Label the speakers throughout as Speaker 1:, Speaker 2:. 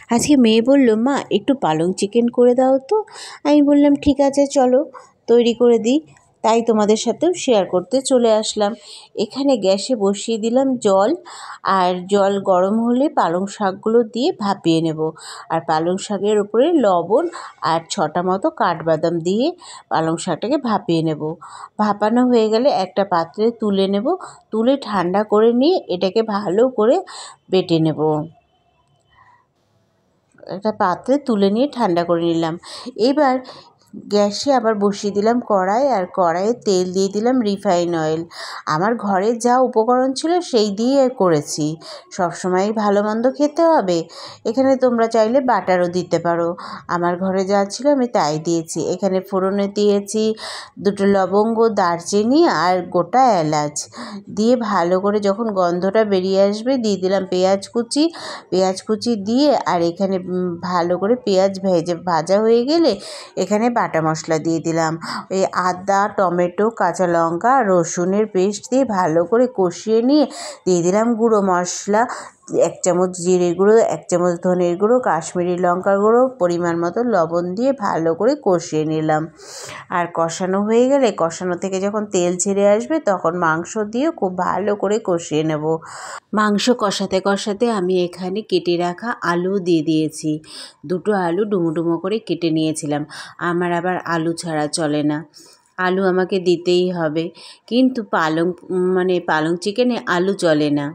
Speaker 1: আজকে মেয়ে বলল, মা একটু পালং চিকেন করে দাও তো। আমি বললাম ঠিক আছে চলো তৈরি করে দিই। তাই তোমাদের সাথেও শেয়ার করতে চলে আসলাম। এখানে গ্যাসে বসিয়ে দিলাম জল, আর জল গরম হলে পালং শাকগুলো দিয়ে ভাপিয়ে নেব। আর পালং শাকের উপরে লবণ আর 6টা মতো কাঠবাদাম দিয়ে পালং শাকটাকে ভাপিয়ে নেব। ভাপানো হয়ে গেলে একটা পাত্রে তুলে নেব, তুলে ঠান্ডা করে নিয়ে এটাকে ভালো করে বেটে নেব। একটা পাত্রে তুলে নিয়ে ঠান্ডা করে নিলাম। এবার গ্যাসে আবার বসিয়ে দিলাম কড়াই, আর কড়াইয়ে তেল দিয়ে দিলাম রিফাইন অয়েল। আমার ঘরে যা উপকরণ ছিল সেই দিয়ে করেছি। সবসময় ভালো মন্দ খেতে হবে, এখানে তোমরা চাইলে বাটারও দিতে পারো। আমার ঘরে যা ছিল আমি তাই দিয়েছি। এখানে ফোড়নে দিয়েছি 2টো লবঙ্গ, দারচিনি আর গোটা এলাচ দিয়ে ভালো করে যখন গন্ধটা বেরিয়ে আসবে দিয়ে দিলাম পেঁয়াজ কুচি দিয়ে, আর এখানে ভালো করে পেঁয়াজ ভাজা হয়ে গেলে এখানে বাটা মশলা দিয়ে দিলাম। ওই আদা, টমেটো, কাঁচা লঙ্কা, রসুনের পেস্ট দিয়ে ভালো করে কষিয়ে নিয়ে দিয়ে দিলাম গুঁড়ো মশলা, 1 চামচ জিরে গুঁড়ো, 1 চামচ ধনের গুঁড়ো, কাশ্মীরি লঙ্কা গুঁড়ো, পরিমাণ মতো লবণ দিয়ে ভালো করে কষিয়ে নিলাম। আর কষানো হয়ে গেলে, কষানো থেকে যখন তেল ছেড়ে আসবে তখন মাংস দিয়ে খুব ভালো করে কষিয়ে নেব। মাংস কষাতে কষাতে আমি এখানে কেটে রাখা আলু দিয়ে দিয়েছি। 2টো আলু ডুমো ডুমো করে কেটে নিয়েছিলাম। আমার আবার আলু ছাড়া চলে না, আলু আমাকে দিতেই হবে। কিন্তু পালং চিকেনে আলু চলে না।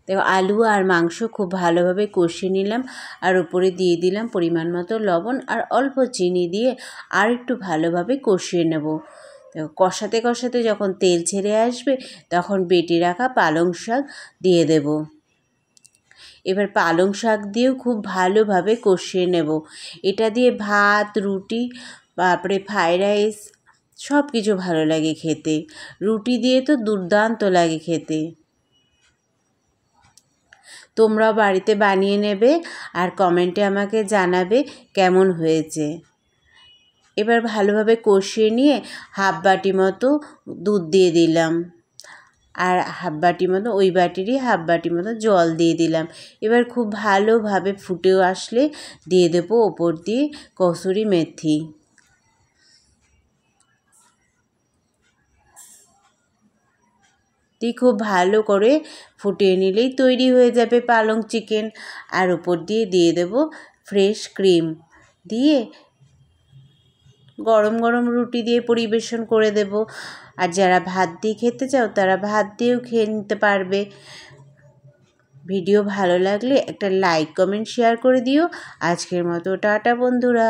Speaker 1: দেখো আলু আর মাংস খুব ভালোভাবে কষিয়ে নিলাম, আর উপরে দিয়ে দিলাম পরিমাণ মতো লবণ আর অল্প চিনি দিয়ে আর একটু ভালোভাবে কষিয়ে নেব। কষাতে কষাতে যখন তেল ছেড়ে আসবে তখন বেটে রাখা পালং শাক দিয়ে দেব। এবার পালং শাক দিয়েও খুব ভালোভাবে কষিয়ে নেব। এটা দিয়ে ভাত, রুটি, তারপরে ফ্রাইড রাইস সব কিছু ভালো লাগে খেতে। রুটি দিয়ে তো দুর্দান্ত লাগে খেতে। তোমরাও বাড়িতে বানিয়ে নেবে আর কমেন্টে আমাকে জানাবে কেমন হয়েছে। এবার ভালোভাবে কষিয়ে নিয়ে হাফ বাটি মতো দুধ দিয়ে দিলাম, আর হাফ বাটি মতো ওই বাটিরই হাফ বাটি মতো জল দিয়ে দিলাম। এবার খুব ভালোভাবে ফুটেও আসলে দিয়ে দেবো ওপর দিয়ে কসুরি মেথি। দিয়ে খুব ভালো করে ফুটিয়ে নিলেই তৈরি হয়ে যাবে পালং চিকেন। আর ওপর দিয়ে দিয়ে দেবো ফ্রেশ ক্রিম দিয়ে গরম গরম রুটি দিয়ে পরিবেশন করে দেব। আর যারা ভাত দিয়ে খেতে চাও তারা ভাত দিয়েও খেয়ে নিতে পারবে। ভিডিও ভালো লাগলে একটা লাইক, কমেন্ট, শেয়ার করে দিও। আজকের মতো টাটা বন্ধুরা।